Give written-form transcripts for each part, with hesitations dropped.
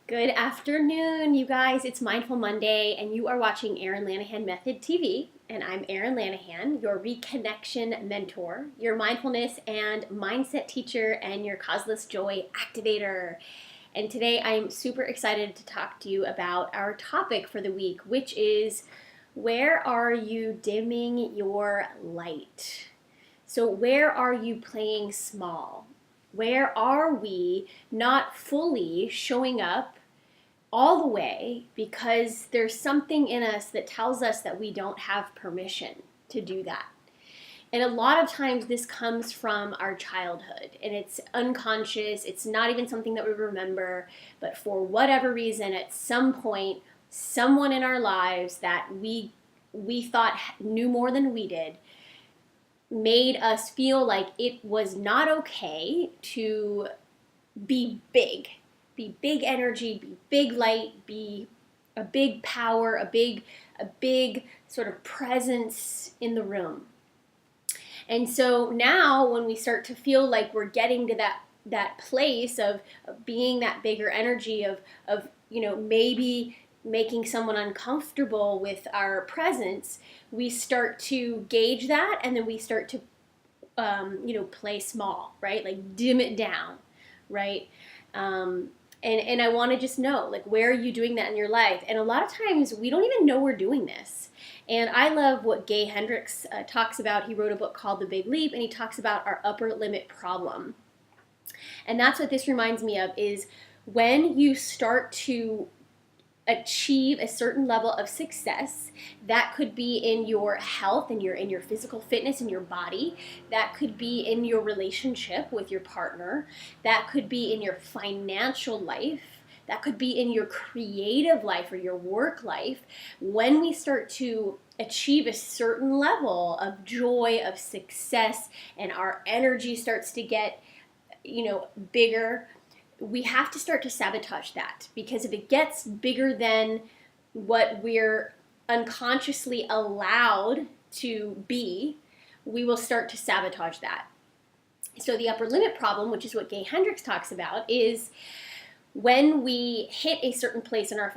Good afternoon, you guys. It's Mindful Monday, and you are watching Erin Lanahan Method TV. And I'm Erin Lanahan, your reconnection mentor, your mindfulness and mindset teacher, and your causeless joy activator. And today I'm super excited to talk to you about our topic for the week, which is where are you dimming your light? So, where are you playing small? Where are we not fully showing up all the way because there's something in us that tells us that we don't have permission to do that? And a lot of times this comes from our childhood and it's unconscious. It's not even something that we remember, but for whatever reason, at some point, someone in our lives that we thought knew more than we did made us feel like it was not okay to be big energy, be big light, be a big power, a big sort of presence in the room. And so now when we start to feel like we're getting to that place of being that bigger energy of maybe making someone uncomfortable with our presence, we start to gauge that, and then we start to play small, right? Like dim it down, right? And I want to just know, like, where are you doing that in your life? And a lot of times we don't even know we're doing this. And I love what Gay Hendricks talks about. He wrote a book called The Big Leap, and he talks about our upper limit problem. And that's what this reminds me of, is when you start to achieve a certain level of success. That could be in your health and in your physical fitness in your body. That could be in your relationship with your partner. That could be in your financial life. That could be in your creative life or your work life. When we start to achieve a certain level of joy, of success, and our energy starts to get, bigger, we have to start to sabotage that, because if it gets bigger than what we're unconsciously allowed to be, we will start to sabotage that. So the upper limit problem, which is what Gay Hendricks talks about, is when we hit a certain place in our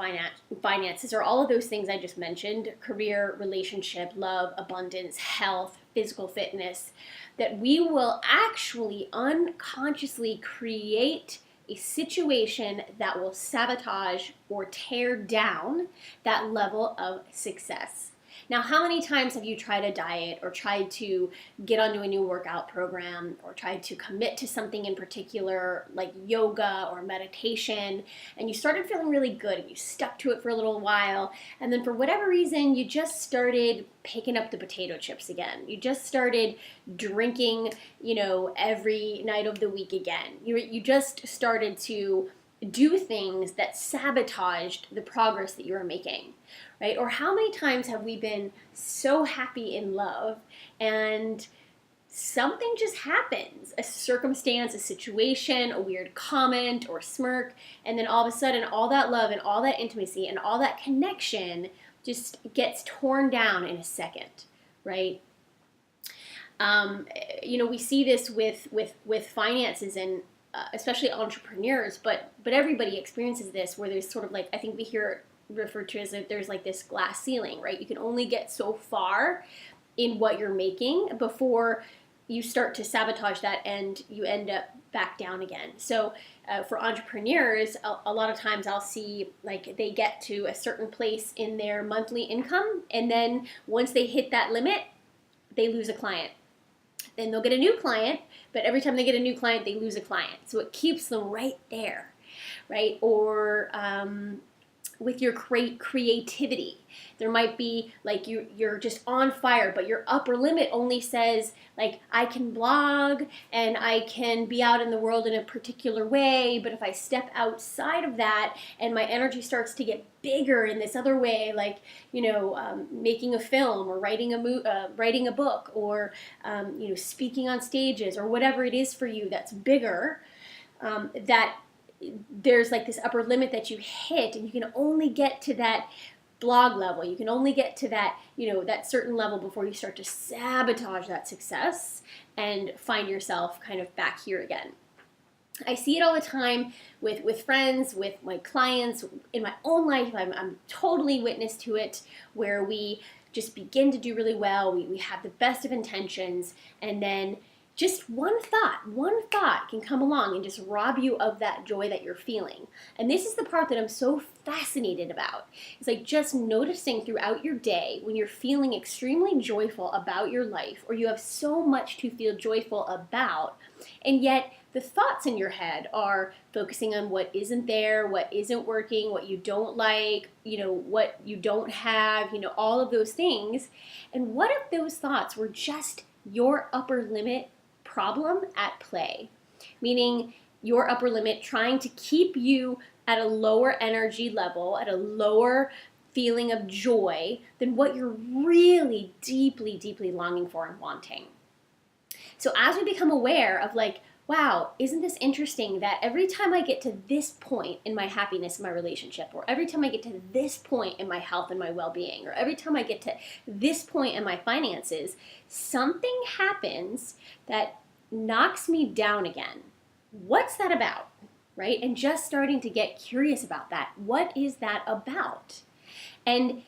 finances, or all of those things I just mentioned, career, relationship, love, abundance, health, physical fitness, that we will actually unconsciously create a situation that will sabotage or tear down that level of success. Now, how many times have you tried a diet or tried to get onto a new workout program or tried to commit to something in particular like yoga or meditation, and you started feeling really good and you stuck to it for a little while, and then for whatever reason you just started picking up the potato chips again. You just started drinking, every night of the week again. You just started to do things that sabotaged the progress that you were making, right? Or how many times have we been so happy in love and something just happens, a circumstance, a situation, a weird comment or smirk, and then all of a sudden all that love and all that intimacy and all that connection just gets torn down in a second, right? We see this with finances and especially entrepreneurs, but everybody experiences this, where there's sort of like, I think we hear it referred to as if there's like this glass ceiling, right? You can only get so far in what you're making before you start to sabotage that and you end up back down again. So for entrepreneurs, a lot of times I'll see like they get to a certain place in their monthly income, and then once they hit that limit, they lose a client. Then they'll get a new client, but every time they get a new client, they lose a client. So it keeps them right there, right? Or with your creativity, there might be like you're just on fire, but your upper limit only says like, I can blog and I can be out in the world in a particular way, but if I step outside of that and my energy starts to get bigger in this other way, like making a film or writing a book, or speaking on stages, or whatever it is for you that's bigger, that there's like this upper limit that you hit, and you can only get to that blog level. You can only get to that, that certain level before you start to sabotage that success and find yourself kind of back here again. I see it all the time with friends, with my clients, in my own life. I'm totally witness to it, where we just begin to do really well. We have the best of intentions, and then just one thought can come along and just rob you of that joy that you're feeling. And this is the part that I'm so fascinated about. It's like just noticing throughout your day when you're feeling extremely joyful about your life, or you have so much to feel joyful about, and yet the thoughts in your head are focusing on what isn't there, what isn't working, what you don't like, what you don't have, all of those things. And what if those thoughts were just your upper limit problem at play? Meaning your upper limit trying to keep you at a lower energy level, at a lower feeling of joy than what you're really deeply, deeply longing for and wanting. So as we become aware of wow, isn't this interesting that every time I get to this point in my happiness in my relationship, or every time I get to this point in my health and my well-being, or every time I get to this point in my finances, something happens that knocks me down again. What's that about, right? And just starting to get curious about that. What is that about? And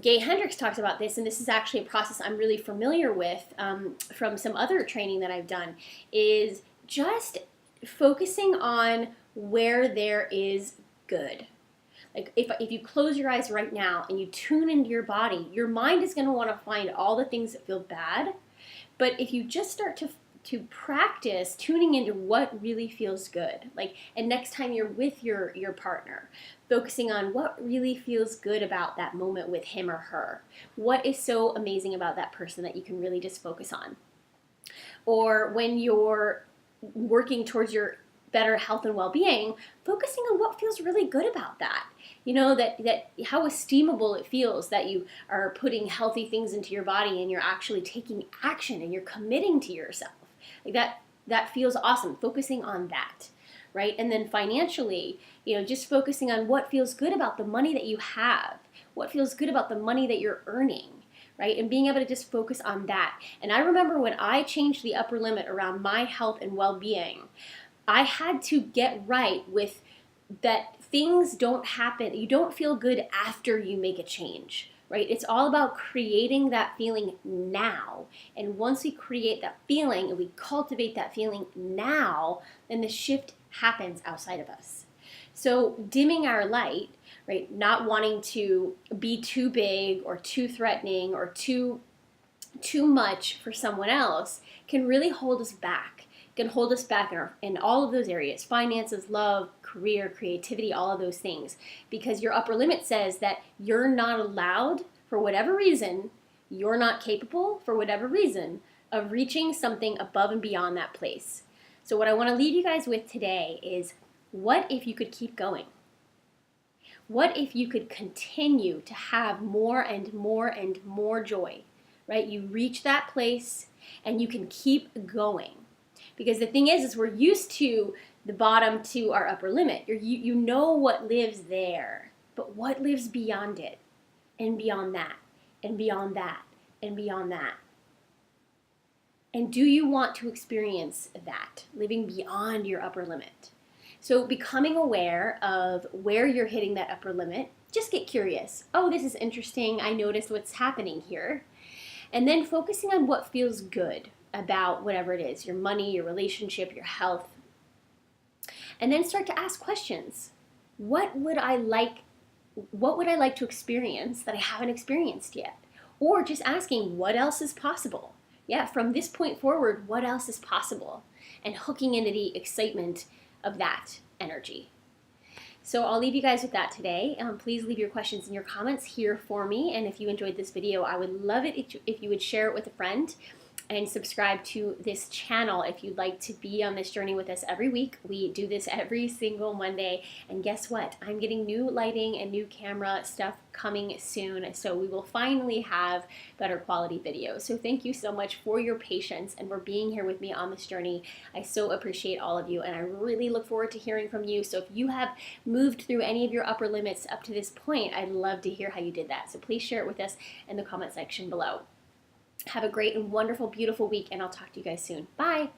Gay Hendricks talks about this, and this is actually a process I'm really familiar with from some other training that I've done, is just focusing on where there is good. Like if you close your eyes right now and you tune into your body, your mind is going to want to find all the things that feel bad. But if you just start to practice tuning into what really feels good, and next time you're with your partner, focusing on what really feels good about that moment with him or her. What is so amazing about that person that you can really just focus on? Or when you're working towards your better health and well-being, focusing on what feels really good about that. That how esteemable it feels that you are putting healthy things into your body and you're actually taking action and you're committing to yourself. That feels awesome. Focusing on that, right? And then financially, just focusing on what feels good about the money that you have, what feels good about the money that you're earning, right? And being able to just focus on that. And I remember when I changed the upper limit around my health and well-being, I had to get right with that things don't happen. You don't feel good after you make a change, right? It's all about creating that feeling now. And once we create that feeling and we cultivate that feeling now, then the shift happens outside of us. So dimming our light, right? Not wanting to be too big or too threatening or too much for someone else can really hold us back. Can hold us back in all of those areas: finances, love, career, creativity, all of those things. Because your upper limit says that you're not allowed, for whatever reason, you're not capable, for whatever reason, of reaching something above and beyond that place. So what I want to leave you guys with today is, what if you could keep going? What if you could continue to have more and more and more joy, right? You reach that place and you can keep going. Because the thing is we're used to the bottom to our upper limit. You know what lives there, but what lives beyond it, and beyond that, and beyond that, and beyond that? And do you want to experience that, living beyond your upper limit? So becoming aware of where you're hitting that upper limit, just get curious. Oh, this is interesting. I noticed what's happening here. And then focusing on what feels good about whatever it is, your money, your relationship, your health. And then start to ask questions. What would I like to experience that I haven't experienced yet? Or just asking, what else is possible? Yeah, from this point forward, what else is possible? And hooking into the excitement of that energy. So I'll leave you guys with that today. Please leave your questions and your comments here for me. And if you enjoyed this video, I would love it if you would share it with a friend. And subscribe to this channel if you'd like to be on this journey with us every week. We do this every single Monday. And guess what? I'm getting new lighting and new camera stuff coming soon. So we will finally have better quality videos. So thank you so much for your patience and for being here with me on this journey. I so appreciate all of you, and I really look forward to hearing from you. So if you have moved through any of your upper limits up to this point, I'd love to hear how you did that. So please share it with us in the comment section below. Have a great and wonderful, beautiful week, and I'll talk to you guys soon. Bye.